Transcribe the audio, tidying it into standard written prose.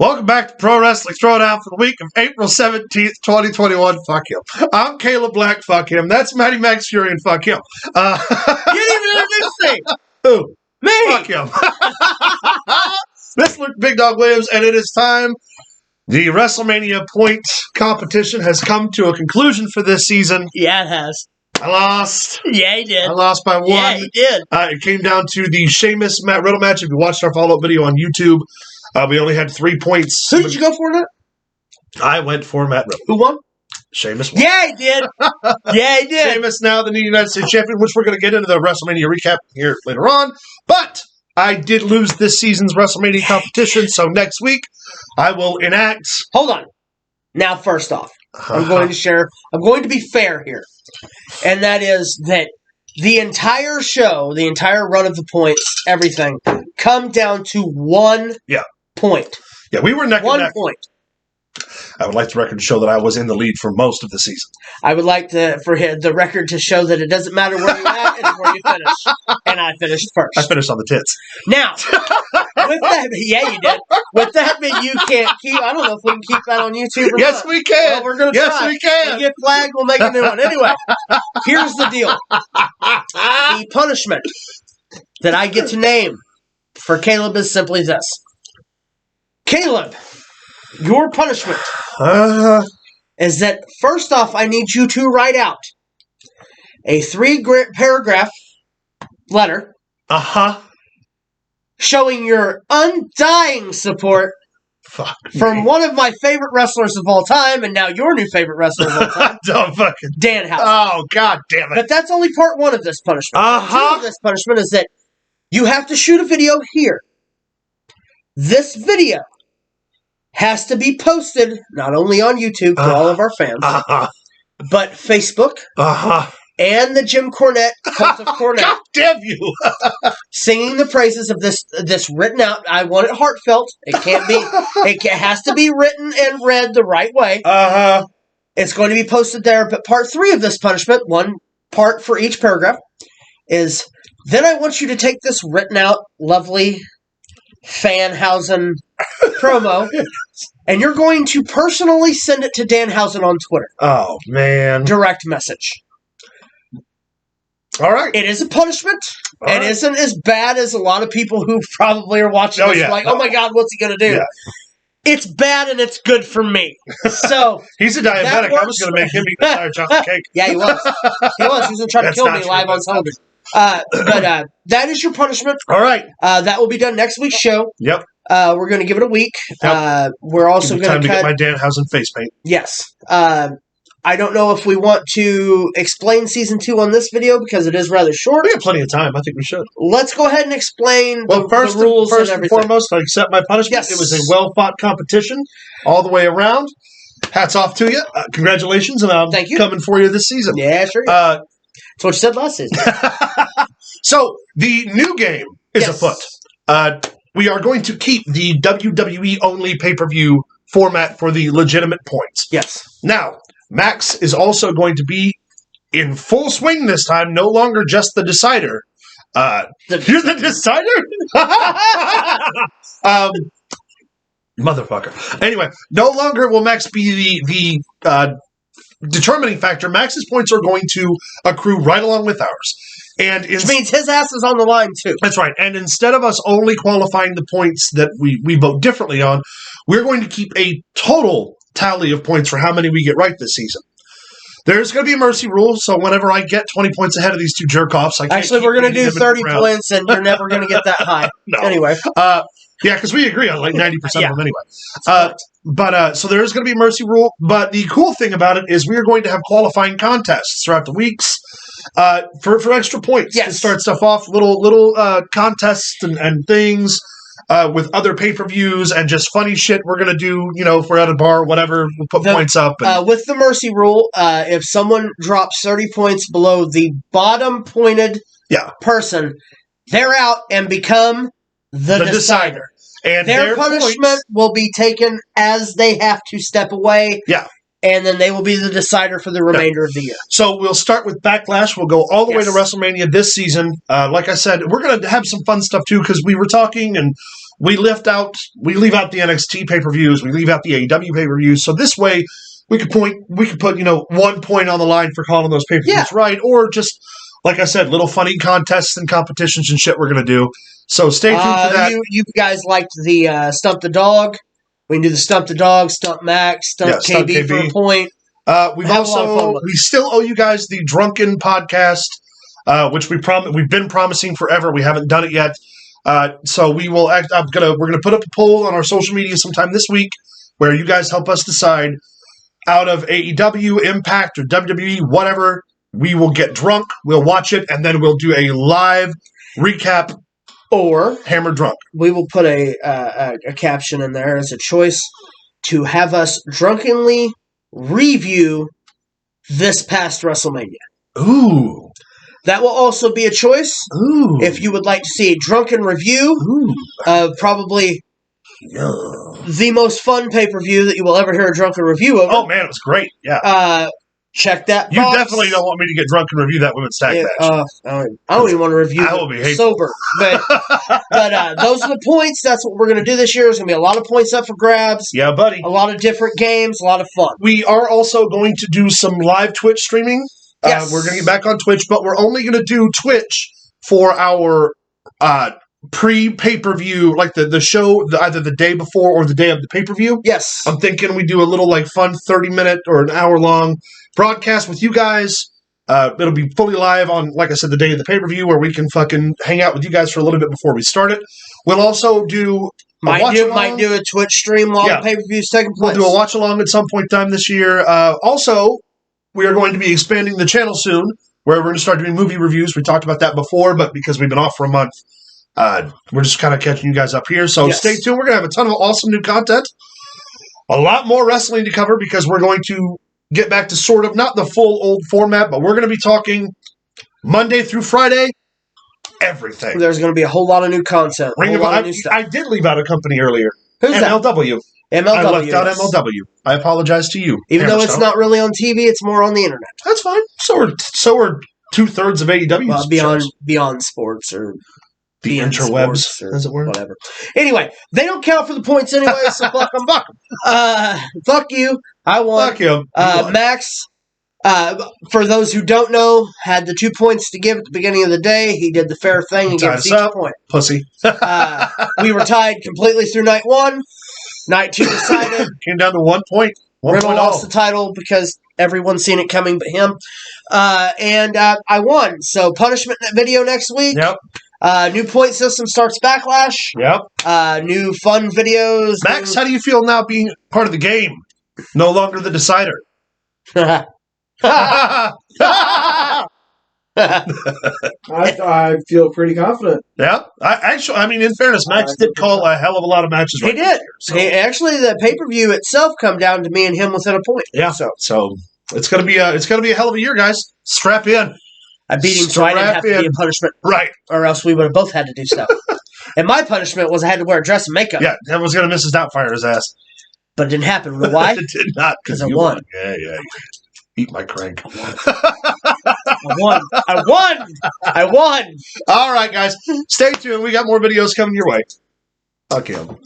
Welcome back to Pro Wrestling Throwdown for the week of April 17th, 2021. Fuck him. I'm Caleb Black. Fuck him. That's Matty Max Fury and fuck him. You didn't even introduce me. Who? Me. Fuck him. This is Luke Big Dog Williams, and it is time. The WrestleMania point competition has come to a conclusion for this season. Yeah, it has. I lost. Yeah, he did. I lost by one. Yeah, he did. It came down to the Sheamus Matt Riddle match. If you watched our follow-up video on YouTube, we only had 3 points. Who did you go for that? I went for Matt Riddle. Who won? Sheamus won. Yeah, he did. Yeah, he did. Sheamus now the new United States champion, which we're going to get into the WrestleMania recap here later on. But I did lose this season's WrestleMania competition, so next week I will enact. Hold on. Now, first off, I'm going to be fair here. And that is that the entire show, the entire run of the points, everything, come down to 1 point. Yeah, we were neck and neck. 1 point. I would like the record to show that I was in the lead for most of the season. I would like for the record to show that it doesn't matter where you're at, it's where you finish. And I finished first. I finished on the tits. Now, with that, yeah, you did. With that, you can't keep. I don't know if we can keep that on YouTube or Yes, not. we can. Well, we're going to try. Yes, we can. If we get flagged, we'll make a new one. Anyway, here's the deal. The punishment that I get to name for Caleb is simply this. Caleb, your punishment is that, first off, I need you to write out a 3-paragraph letter showing your undying support from one of my favorite wrestlers of all time, and now your new favorite wrestler of all time, Danhausen. Oh, God damn it. But that's only part 1 of this punishment. Part 2 of this punishment is that you have to shoot a video here. This video has to be posted not only on YouTube for all of our fans, but Facebook and the Jim Cornette, Cult of Cornette. God damn you! Singing the praises of this written out. I want it heartfelt. It can't be. It has to be written and read the right way. It's going to be posted there. But part 3 of this punishment, 1 part for each paragraph, is then I want you to take this written out, lovely Fanhausen promo, and you're going to personally send it to Danhausen on Twitter. Oh, man. Direct message. All right. It is a punishment. It isn't as bad as a lot of people who probably are watching this like, oh my God, what's he going to do? Yeah. It's bad and it's good for me. So he's a diabetic. I was going to make him eat the entire chocolate cake. Yeah, he was. He was. He was going to try to kill me live on television. But that is your punishment. All right. That will be done next week's show. Yep. We're going to give it a week. Yep. We're also going to get my Danhausen face paint. Yes. I don't know if we want to explain Season 2 on this video because it is rather short. We have plenty of time. I think we should. Let's go ahead and explain the rules and everything. First and foremost, I accept my punishment. Yes. It was a well-fought competition all the way around. Hats off to you. Congratulations, and I'm coming for you this season. Yeah, sure. That's what you said last season. So, the new game is afoot. We are going to keep the WWE-only pay-per-view format for the legitimate points. Yes. Now, Max is also going to be in full swing this time, no longer just the decider. You're the decider? Motherfucker. Anyway, no longer will Max be the determining factor. Max's points are going to accrue right along with ours. Which means his ass is on the line, too. That's right. And instead of us only qualifying the points that we vote differently on, we're going to keep a total tally of points for how many we get right this season. There's going to be a mercy rule, so whenever I get 20 points ahead of these two jerk-offs, I can't Actually, we're going to do 30 points, and you're never going to get that high. No. Anyway. Yeah, because we agree on like 90% of them anyway. So there is going to be a mercy rule, but the cool thing about it is we are going to have qualifying contests throughout the weeks for extra points to start stuff off, little contests and things with other pay-per-views and just funny shit we're going to do, if we're at a bar or whatever, we'll put points up. With the mercy rule, if someone drops 30 points below the bottom pointed person, they're out and become the decider. And their punishment will be taken as they have to step away. Yeah. And then they will be the decider for the remainder of the year. So we'll start with Backlash. We'll go all the way to WrestleMania this season. Like I said, we're going to have some fun stuff, too, because we were talking and we leave out the NXT pay-per-views, we leave out the AEW pay-per-views. So this way, we could put 1 point on the line for calling those pay-per-views right, or just like I said, little funny contests and competitions and shit we're gonna do. So stay tuned for that. You guys liked the Stump the Dog. We can do the Stump the Dog, Stump Max, Stump KB for a point. We still owe you guys the Drunken podcast, which we've been promising forever. We haven't done it yet. So we're gonna put up a poll on our social media sometime this week where you guys help us decide out of AEW, Impact, or WWE, whatever. We will get drunk, we'll watch it, and then we'll do a live recap or Hammer Drunk. We will put a caption in there as a choice to have us drunkenly review this past WrestleMania. Ooh. That will also be a choice. Ooh. If you would like to see a drunken review of probably the most fun pay-per-view that you will ever hear a drunken review of. Oh, man, it was great. Yeah. Check that box. You definitely don't want me to get drunk and review that women's tag match. I don't even want to review it sober. But those are the points. That's what we're going to do this year. There's going to be a lot of points up for grabs. Yeah, buddy. A lot of different games. A lot of fun. We are also going to do some live Twitch streaming. Yes. We're going to get back on Twitch, but we're only going to do Twitch for our pre-pay-per-view, like the show, either the day before or the day of the pay-per-view. Yes. I'm thinking we do a little fun 30-minute or an hour-long broadcast with you guys. It'll be fully live on, like I said, the day of the pay-per-view where we can fucking hang out with you guys for a little bit before we start it. We'll also do might do a Twitch stream while the pay-per-view is taking place. We'll do a watch-along at some point in time this year. Also, we are going to be expanding the channel soon, where we're going to start doing movie reviews. We talked about that before, but because we've been off for a month, we're just kind of catching you guys up here. So stay tuned. We're going to have a ton of awesome new content. A lot more wrestling to cover because we're going to get back to sort of not the full old format, but we're going to be talking Monday through Friday, everything. There's going to be a whole lot of new content. I did leave out a company earlier. Who's MLW. MLW. I left out MLW. I apologize to you. Even though it's not really on TV, it's more on the internet. That's fine. So are 2/3 of AEW. Well, beyond sports or the interwebs, or as it were. Whatever. Anyway, they don't count for the points anyway, so fuck them. Fuck you. I won. Fuck you. Max, for those who don't know, had the 2 points to give at the beginning of the day. He did the fair thing and gave us each a point. Pussy. We were tied completely through night one. Night two decided. Came down to 1 point. Riddle lost the title because everyone's seen it coming but him. And I won. So punishment video next week. Yep. New point system starts Backlash. Yep. New fun videos. Max, how do you feel now being part of the game? No longer the decider. I feel pretty confident. Yeah. I mean, in fairness, Max did call a hell of a lot of matches. He did. So. Actually, the pay-per-view itself come down to me and him within a point. Yeah. So it's gonna be a hell of a year, guys. Strap in. I beat him, so I didn't have to be a punishment. Right. Or else we would have both had to do stuff. And my punishment was I had to wear a dress and makeup. Yeah, that was going to Mrs. Doubtfire his ass. But it didn't happen. You know why? It did not. Because I won. Yeah. Eat my crank. I won. All right, guys. Stay tuned. We got more videos coming your way. Fuck him.